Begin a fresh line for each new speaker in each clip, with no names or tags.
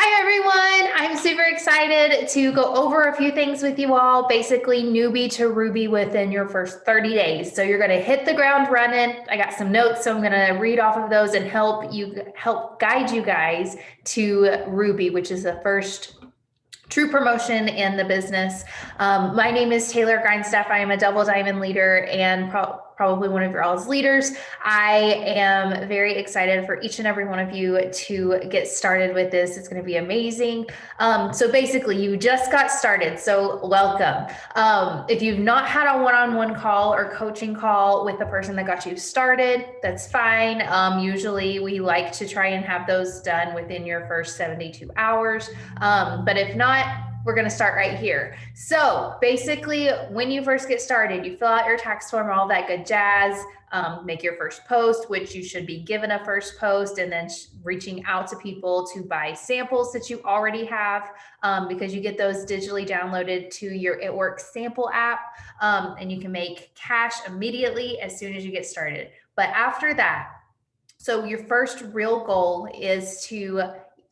Hi, everyone. I'm super excited to go over a few things with you all, basically newbie to Ruby within your first 30 days. So you're going to hit the ground running. I got some notes, so I'm going to read off of those and help guide you guys to Ruby, which is the first true promotion in the business. My name is Taylor Grindstaff. I am a double diamond leader and probably one of your all's leaders. I am very excited for each and every one of you to get started with this. It's going to be amazing. So basically, you just got started, so welcome. If you've not had a one-on-one call or coaching call with the person that got you started, that's fine. Usually we like to try and have those done within your first 72 hours. But if not, we're going to start right here. So basically, when you first get started, you fill out your tax form, all that good jazz, make your first post, which you should be given a first post, and then reaching out to people to buy samples that you already have, because you get those digitally downloaded to your It Works sample app, and you can make cash immediately as soon as you get started. But after that, so your first real goal is to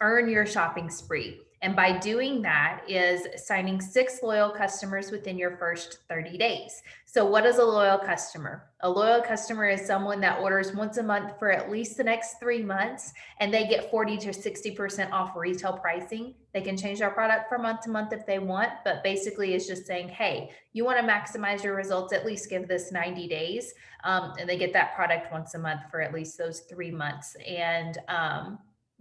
earn your shopping spree. And by doing that is signing 6 loyal customers within your first 30 days. So what is a loyal customer? A loyal customer is someone that orders once a month for at least the next 3 months, and they get 40 to 60% off retail pricing. They can change their product from month to month if they want, but basically it's just saying, hey, you want to maximize your results, at least give this 90 days. And they get that product once a month for at least those 3 months. And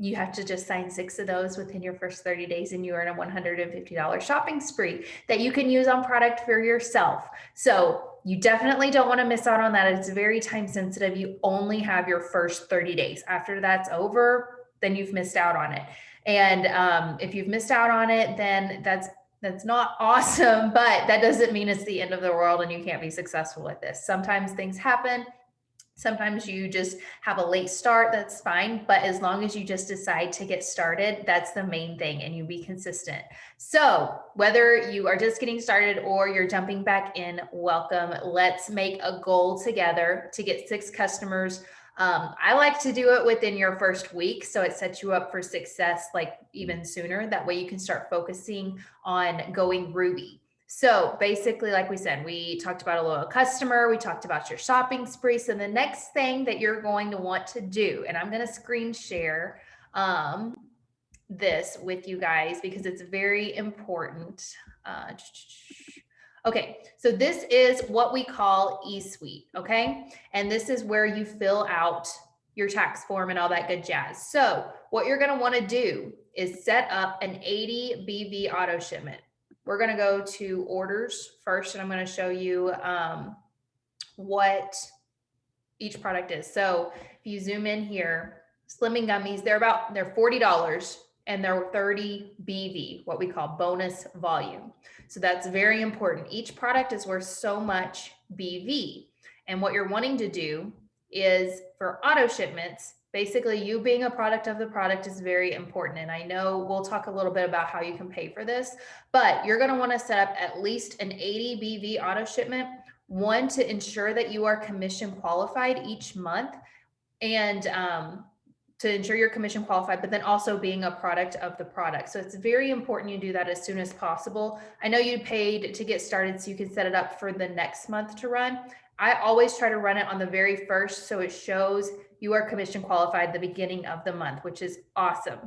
you have to just sign 6 of those within your first 30 days and you earn a $150 shopping spree that you can use on product for yourself. So you definitely don't want to miss out on that. It's very time sensitive. You only have your first 30 days. After that's over, then you've missed out on it. And if you've missed out on it, then that's not awesome, but that doesn't mean it's the end of the world and you can't be successful with this. Sometimes things happen. Sometimes you just have a late start, that's fine. But as long as you just decide to get started, that's the main thing, and you be consistent. So whether you are just getting started or you're jumping back in, welcome. Let's make a goal together to get 6 customers. I like to do it within your first week, so it sets you up for success like even sooner. That way you can start focusing on going Ruby. So basically, like we said, we talked about a loyal customer, we talked about your shopping spree. So the next thing that you're going to want to do, and I'm going to screen share this with you guys because it's very important. Okay, so this is what we call eSuite, okay? And this is where you fill out your tax form and all that good jazz. So what you're going to want to do is set up an 80 BV auto shipment. We're going to go to orders first, and I'm going to show you what each product is. So if you zoom in here, Slimming Gummies, they're $40 and they're 30 BV, what we call bonus volume. So that's very important. Each product is worth so much BV. And what you're wanting to do is for auto shipments, basically you being a product of the product is very important. And I know we'll talk a little bit about how you can pay for this, but you're going to want to set up at least an 80 BV auto shipment, one to ensure that you are commission qualified each month, and to ensure you're commission qualified, but then also being a product of the product. So it's very important you do that as soon as possible. I know you paid to get started, so you can set it up for the next month to run. I always try to run it on the very first, so it shows you are commission qualified the beginning of the month, which is awesome.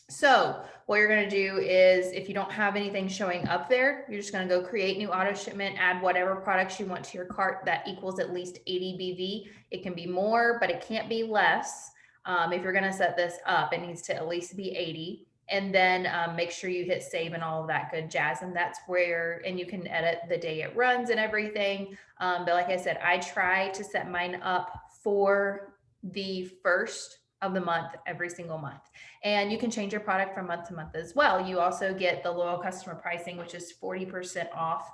So what you're going to do is, if you don't have anything showing up there, you're just going to go create new auto shipment, add whatever products you want to your cart that equals at least 80 BV. It can be more, but it can't be less. If you're going to set this up, it needs to at least be 80. And then make sure you hit save and all of that good jazz. And that's where, and you can edit the day it runs and everything. But like I said, I try to set mine up for the first of the month every single month. And you can change your product from month to month as well. You also get the loyal customer pricing, which is 40% off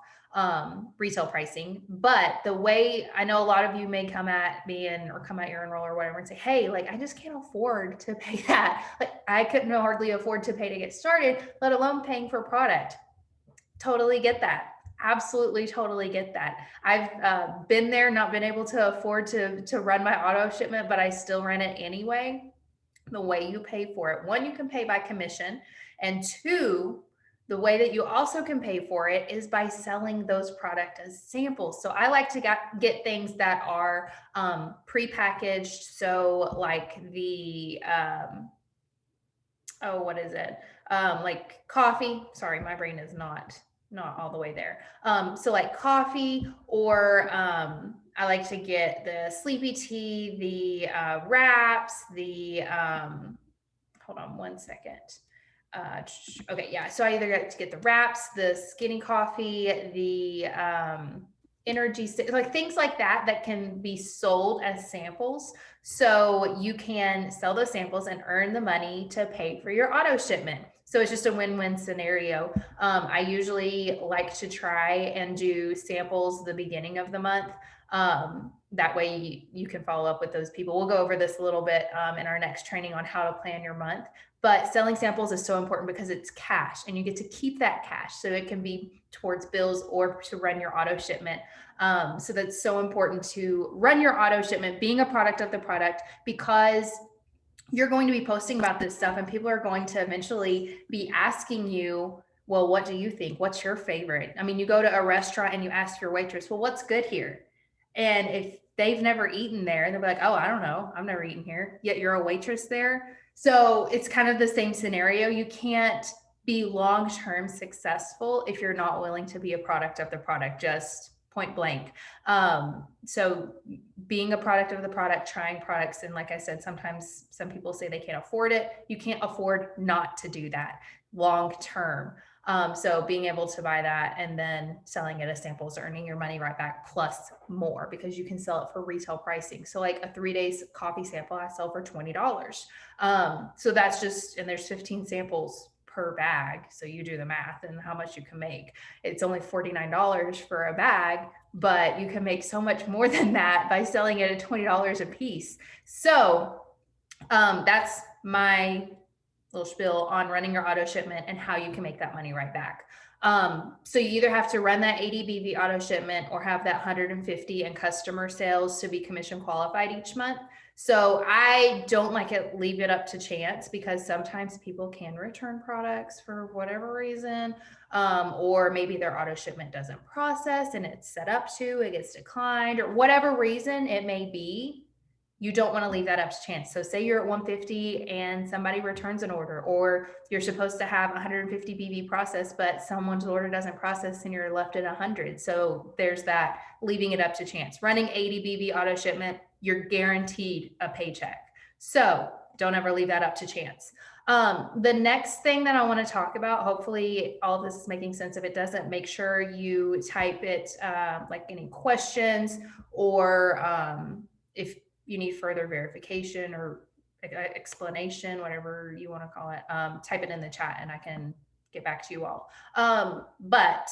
retail pricing. But the way, I know a lot of you may come at me or come at your enroller or whatever and say, hey, like, I just can't afford to pay that. Like, I couldn't hardly afford to pay to get started, let alone paying for product. Totally get that. Absolutely, totally get that. I've been there, not been able to afford to run my auto shipment, but I still run it anyway. the way you pay for it. One, you can pay by commission, and two, the way that you also can pay for it is by selling those products as samples. So I like to get things that are pre-packaged. So like the oh, what is it? Like coffee. Sorry, my brain is not all the way there. So like coffee, or I like to get the sleepy tea, the wraps, the hold on one second. Okay, yeah. So I either get to get the wraps, the skinny coffee, the energy, like things like that that can be sold as samples. So you can sell those samples and earn the money to pay for your auto shipment. So it's just a win-win scenario. I usually like to try and do samples the beginning of the month. That way you can follow up with those people. We'll go over this a little bit in our next training on how to plan your month. But selling samples is so important because it's cash and you get to keep that cash. So it can be towards bills or to run your auto shipment. So that's so important to run your auto shipment, being a product of the product, because you're going to be posting about this stuff and people are going to eventually be asking you, well, what do you think? What's your favorite? I mean, you go to a restaurant and you ask your waitress, well, what's good here? And if they've never eaten there, they'll be like, oh, I don't know. I've never eaten here. Yet you're a waitress there. So it's kind of the same scenario. You can't be long-term successful if you're not willing to be a product of the product, just point blank. So being a product of the product, trying products. And like I said, sometimes some people say they can't afford it. You can't afford not to do that long-term. So being able to buy that and then selling it as samples, earning your money right back plus more, because you can sell it for retail pricing. So like a 3 days coffee sample, I sell for $20. So that's just, and there's 15 samples per bag. So you do the math and how much you can make. It's only $49 for a bag, but you can make so much more than that by selling it at $20 a piece. So that's my little spiel on running your auto shipment and how you can make that money right back. So you either have to run that 80 BV auto shipment or have that 150 in customer sales to be commission qualified each month. So I don't like it, leave it up to chance, because sometimes people can return products for whatever reason, or maybe their auto shipment doesn't process and it's set up to, it gets declined, or whatever reason it may be. You don't want to leave that up to chance. So say you're at 150 and somebody returns an order, or you're supposed to have 150 BV processed, but someone's order doesn't process and you're left at 100. So there's that, leaving it up to chance. Running 80 BV auto shipment, you're guaranteed a paycheck. So don't ever leave that up to chance. The next thing that I want to talk about, hopefully all of this is making sense. If it doesn't, make sure you type it, like any questions, or if you need further verification or explanation, whatever you want to call it, type it in the chat and I can get back to you all. But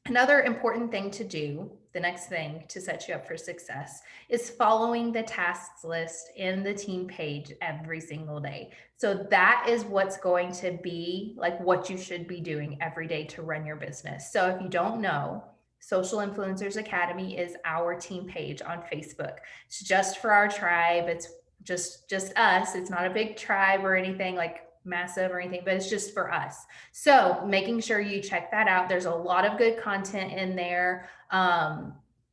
another important thing to do, the next thing to set you up for success, is following the tasks list in the team page every single day. So that is what's going to be like what you should be doing every day to run your business. So if you don't know, Social Influencers Academy is our team page on Facebook. It's just for our tribe. It's just us. It's not a big tribe or anything like massive or anything, but it's just for us. So making sure you check that out. There's a lot of good content in there.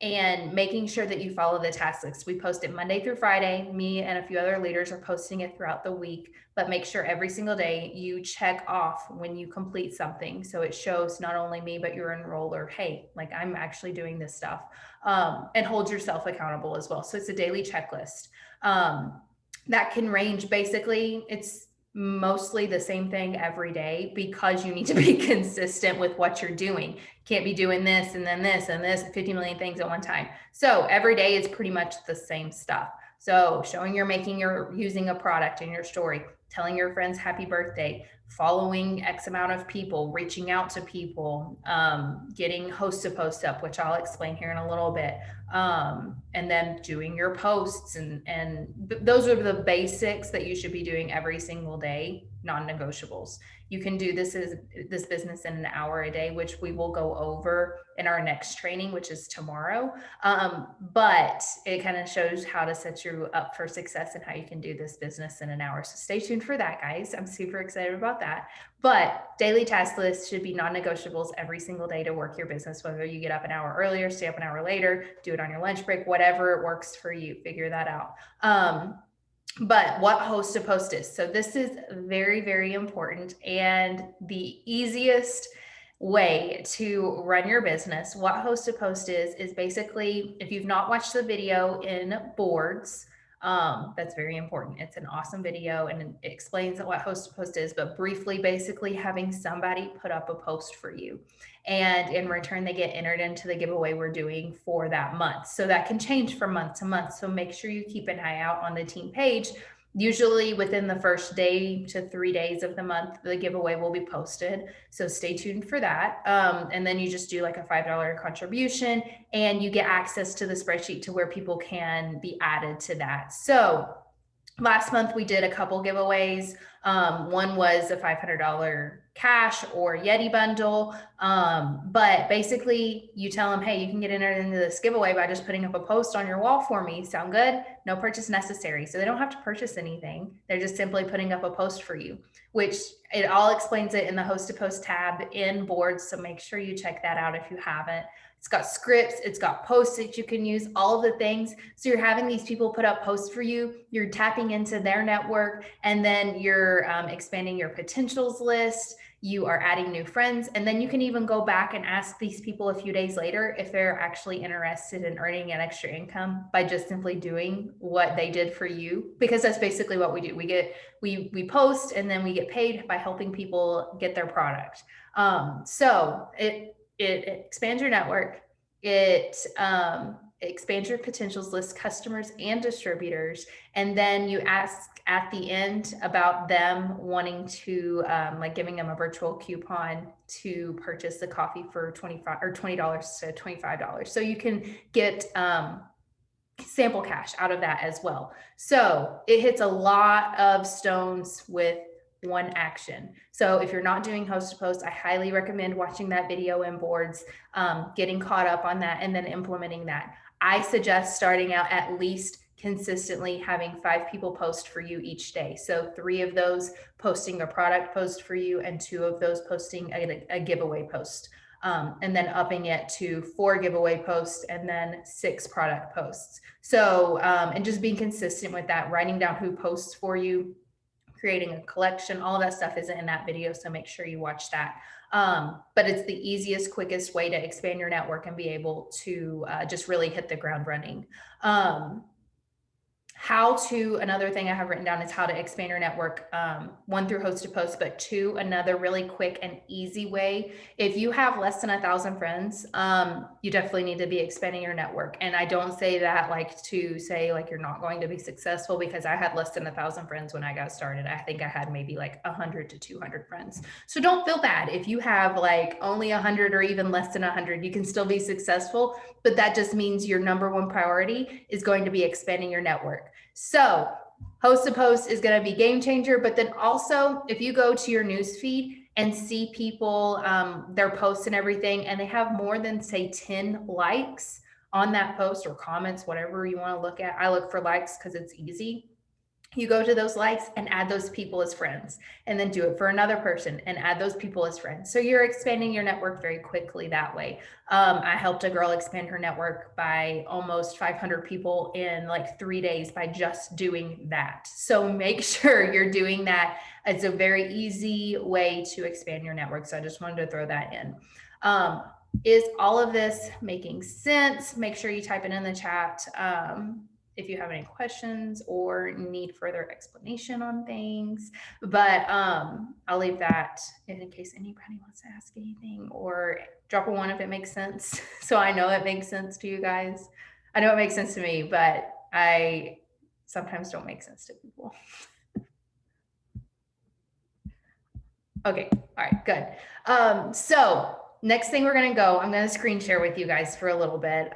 And making sure that you follow the task list. We post it Monday through Friday. Me and a few other leaders are posting it throughout the week, but make sure every single day you check off when you complete something. So it shows not only me, but your enroller, hey, like I'm actually doing this stuff, and hold yourself accountable as well. So it's a daily checklist that can range. Basically, it's mostly the same thing every day, because you need to be consistent with what you're doing. Can't be doing this and then this and this 50 million things at one time. So every day is pretty much the same stuff. So showing you're using a product in your story, telling your friends happy birthday, following X amount of people, reaching out to people, getting host to post up, which I'll explain here in a little bit, and then doing your posts. And those are the basics that you should be doing every single day, non-negotiables. You can do this business in an hour a day, which we will go over in our next training, which is tomorrow. But it kind of shows how to set you up for success and how you can do this business in an hour. So stay tuned for that, guys. I'm super excited about that. But daily task list should be non-negotiables every single day to work your business, whether you get up an hour earlier, stay up an hour later, do it on your lunch break, whatever works for you, figure that out. But what host to post is. So this is very, very important, and the easiest way to run your business. What host to post is basically, if you've not watched the video in boards, that's very important. It's an awesome video and it explains what host to post is, but briefly, basically having somebody put up a post for you. And in return, they get entered into the giveaway we're doing for that month. So that can change from month to month. So make sure you keep an eye out on the team page. Usually within the first day to 3 days of the month, the giveaway will be posted. So stay tuned for that. And then you just do like a $5 contribution and you get access to the spreadsheet to where people can be added to that. So last month we did a couple giveaways. One was a $500 cash or Yeti bundle. But basically you tell them, hey, you can get entered into this giveaway by just putting up a post on your wall for me. Sound good? No purchase necessary. So they don't have to purchase anything. They're just simply putting up a post for you, which it all explains it in the host to post tab in boards. So make sure you check that out if you haven't. It's got scripts, it's got posts that you can use, all of the things. So you're having these people put up posts for you, you're tapping into their network, and then you're expanding your potentials list, you are adding new friends, and then you can even go back and ask these people a few days later if they're actually interested in earning an extra income by just simply doing what they did for you, because that's basically what we do. We post and then we get paid by helping people get their product. So it expands your network. It expands your potentials list, customers and distributors. And then you ask at the end about them wanting to, like giving them a virtual coupon to purchase the coffee for $20 to $25. So you can get sample cash out of that as well. So it hits a lot of stones with one action. So if you're not doing host to post, I highly recommend watching that video in boards, getting caught up on that, and then implementing that. I suggest starting out at least consistently having 5 people post for you each day. So 3 of those posting a product post for you and 2 of those posting a giveaway post. And then upping it to 4 giveaway posts and then 6 product posts. So, and just being consistent with that, writing down who posts for you, creating a collection, all of that stuff isn't in that video. So make sure you watch that. But it's the easiest, quickest way to expand your network and be able to just really hit the ground running. Another thing I have written down is how to expand your network, 1 through host to post, but 2, another really quick and easy way. If you have less than 1,000 friends, you definitely need to be expanding your network. And I don't say that like to say like you're not going to be successful, because I had less than 1,000 friends when I got started. I think I had maybe like 100 to 200 friends. So don't feel bad if you have like only 100 or even less than 100. You can still be successful, but that just means your number 1 priority is going to be expanding your network. So host to post is going to be game changer. But then also, if you go to your news feed and see people, their posts and everything, and they have more than say 10 likes on that post or comments, whatever you want to look at. I look for likes because it's easy. You go to those likes and add those people as friends, and then do it for another person and add those people as friends. So you're expanding your network very quickly that way. I helped a girl expand her network by almost 500 people in like 3 days by just doing that. So make sure you're doing that. It's a very easy way to expand your network. So I just wanted to throw that in. Is all of this making sense? Make sure you type it in the chat. If you have any questions or need further explanation on things, but I'll leave that in case anybody wants to ask anything, or drop a 1 if it makes sense. So I know it makes sense to you guys. I know it makes sense to me, but I sometimes don't make sense to people. Okay. All right, good. So next thing we're going to go, I'm going to screen share with you guys for a little bit.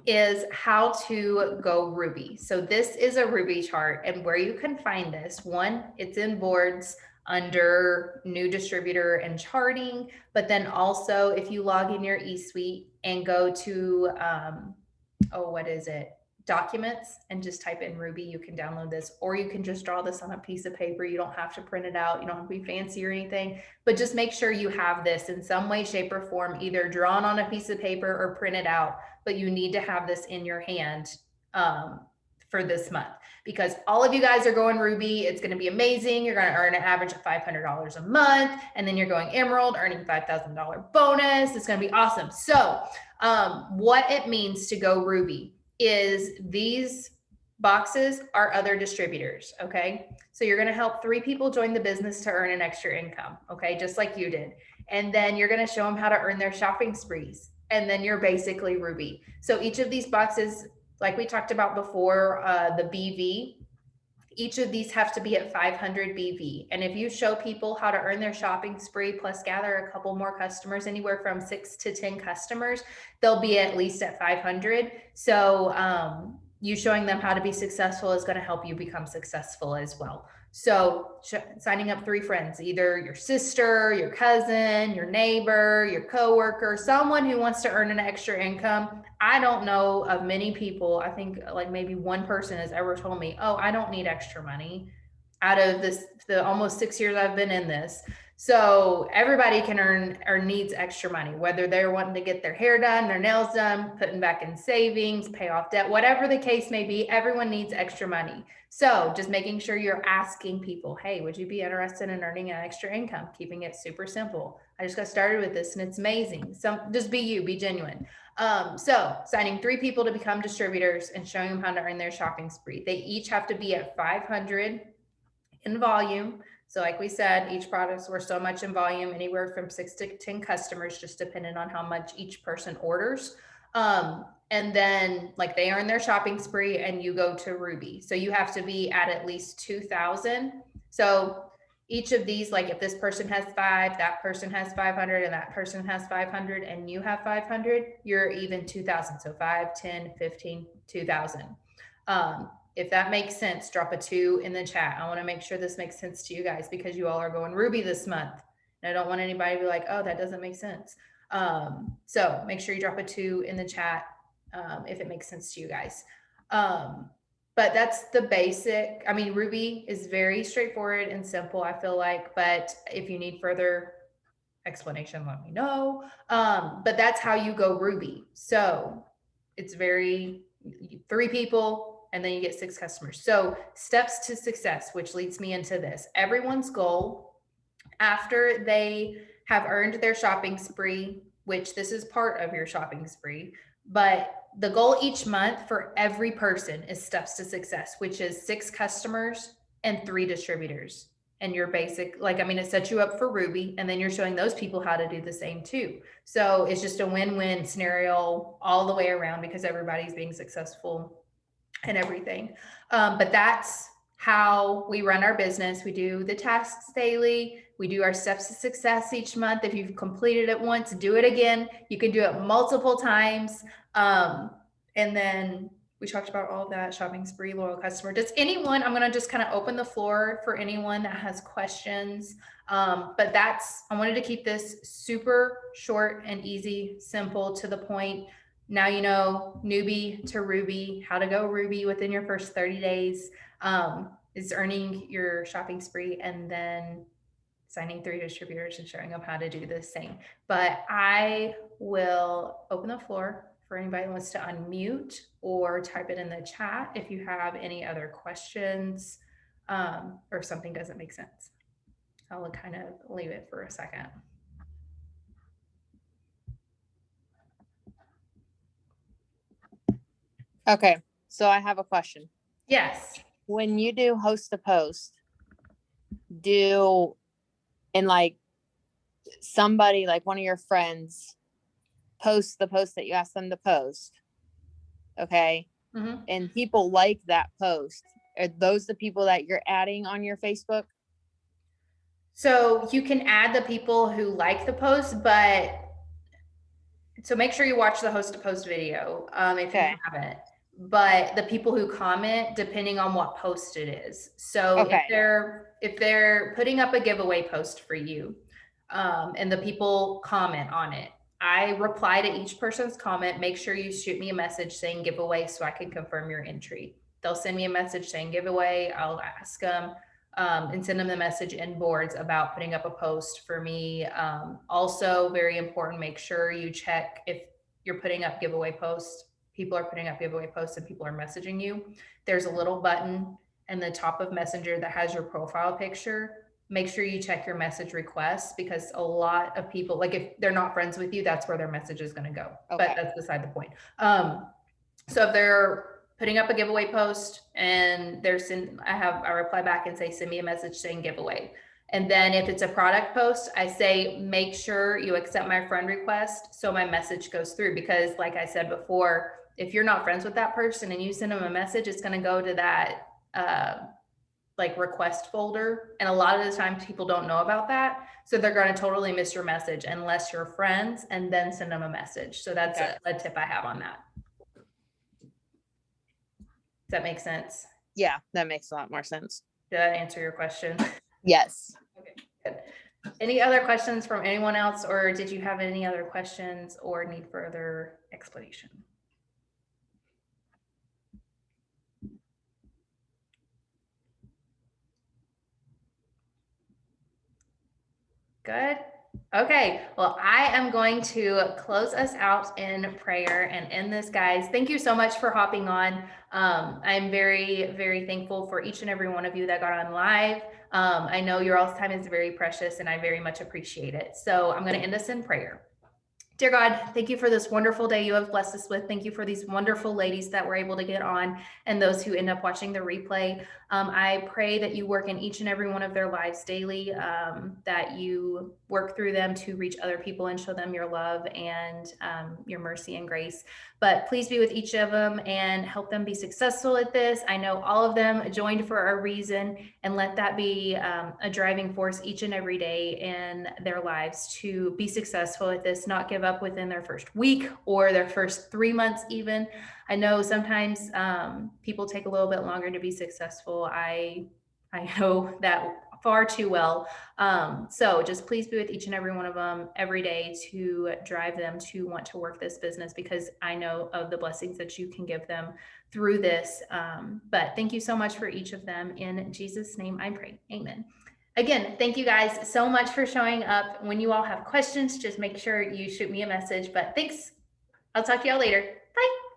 Is how to go Ruby. So this is a Ruby chart, and where you can find this one, it's in boards under new distributor and charting, but then also if you log in your eSuite and go to, what is it? Documents and just type in Ruby, you can download this, or you can just draw this on a piece of paper. You don't have to print it out. You don't have to be fancy or anything, but just make sure you have this in some way, shape, or form, either drawn on a piece of paper or printed out, but you need to have this in your hand for this month, because all of you guys are going Ruby. It's going to be amazing. You're going to earn an average of $500 a month, and then you're going Emerald, earning $5,000 bonus. It's going to be awesome. So what it means to go Ruby is these boxes are other distributors. Okay. So you're going to help 3 people join the business to earn an extra income. Okay. Just like you did. And then you're going to show them how to earn their shopping sprees. And then you're basically Ruby. So each of these boxes, like we talked about before, the BV, each of these have to be at 500 BV. And if you show people how to earn their shopping spree plus gather a couple more customers, anywhere from 6 to 10 customers, they'll be at least at 500. So you showing them how to be successful is going to help you become successful as well. So signing up 3 friends, either your sister, your cousin, your neighbor, your coworker, someone who wants to earn an extra income. I don't know of many people. I think like maybe one person has ever told me, oh, I don't need extra money out of the almost 6 years I've been in this. So everybody can earn or needs extra money, whether they're wanting to get their hair done, their nails done, putting back in savings, pay off debt, whatever the case may be, everyone needs extra money. So just making sure you're asking people, hey, would you be interested in earning an extra income? Keeping it super simple. I just got started with this and it's amazing. So just be you, be genuine. So signing 3 people to become distributors and showing them how to earn their shopping spree. They each have to be at 500 in volume. So like we said, each product's worth so much in volume, anywhere from 6 to 10 customers, just depending on how much each person orders. And then like they earn their shopping spree and you go to Ruby. So you have to be at least 2,000. So each of these, like if this person has 5, that person has 500, and that person has 500, and you have 500, you're even 2,000. So 5, 10, 15, 2,000. If that makes sense, drop a 2 in the chat. I want to make sure this makes sense to you guys because you all are going Ruby this month. And I don't want anybody to be like, oh, that doesn't make sense. So make sure you drop a 2 in the chat if it makes sense to you guys. But that's the basic. I mean, Ruby is very straightforward and simple, I feel like. But if you need further explanation, let me know. But that's how you go Ruby. So it's 3 people, and then you get 6 customers. So steps to success, which leads me into this. Everyone's goal after they have earned their shopping spree, which this is part of your shopping spree, but the goal each month for every person is steps to success, which is 6 customers and 3 distributors. And your basic, like, I mean, it sets you up for Ruby, and then you're showing those people how to do the same too. So it's just a win-win scenario all the way around because everybody's being successful and everything. But that's how we run our business. We do the tasks daily. We do our steps to success each month. If you've completed it once, do it again. You can do it multiple times. And then we talked about all of that, shopping spree, loyal customer. Does anyone, I'm going to just kind of open the floor for anyone that has questions. But I wanted to keep this super short and easy, simple, to the point. Now you know newbie to Ruby, how to go Ruby within your first 30 days, is earning your shopping spree and then signing 3 distributors and showing them how to do the same. But I will open the floor for anybody who wants to unmute or type it in the chat if you have any other questions or if something doesn't make sense. I'll kind of leave it for a second.
Okay, so I have a question.
Yes.
When you do host a post, and like somebody, like one of your friends, posts the post that you asked them to post, okay?
Mm-hmm.
And people like that post. Are those the people that you're adding on your Facebook?
So you can add the people who like the post, but so make sure you watch the host to post video if you
Okay.
haven't. But the people who comment, depending on what post it is. So
Okay.
if they're putting up a giveaway post for you, and the people comment on it, I reply to each person's comment. Make sure you shoot me a message saying giveaway so I can confirm your entry. They'll send me a message saying giveaway. I'll ask them and send them the message in boards about putting up a post for me. Also, very important, make sure you check if you're putting up giveaway posts, people are putting up giveaway posts and people are messaging you. There's a little button in the top of Messenger that has your profile picture. Make sure you check your message requests because a lot of people, like if they're not friends with you, that's where their message is going to go.
Okay.
But that's beside the point. So if they're putting up a giveaway post and I reply back and say, send me a message saying giveaway. And then if it's a product post, I say, make sure you accept my friend request so my message goes through. Because like I said before, if you're not friends with that person and you send them a message, it's going to go to that like request folder. And a lot of the times people don't know about that. So they're going to totally miss your message unless you're friends and then send them a message. So that's a tip I have on that. Does that make sense?
Yeah, that makes a lot more sense.
Did that answer your question?
Yes.
Okay, good. Any other questions from anyone else, or did you have any other questions or need further explanation? Good. Okay, well, I am going to close us out in prayer and end this, guys. Thank you so much for hopping on. I'm very, very thankful for each and every one of you that got on live. I know your all's time is very precious and I very much appreciate it. So I'm going to end us in prayer. Dear God, thank you for this wonderful day you have blessed us with. Thank you for these wonderful ladies that were able to get on and those who end up watching the replay. I pray that you work in each and every one of their lives daily, that you work through them to reach other people and show them your love and your mercy and grace. But please be with each of them and help them be successful at this. I know all of them joined for a reason, and let that be a driving force each and every day in their lives to be successful at this, not give up within their first week or their first 3 months even. I know sometimes people take a little bit longer to be successful. I know that far too well. So just please be with each and every one of them every day to drive them to want to work this business, because I know of the blessings that you can give them through this. But thank you so much for each of them. In Jesus' name I pray. Amen. Again, thank you guys so much for showing up. When you all have questions, just make sure you shoot me a message. But thanks. I'll talk to y'all later. Bye.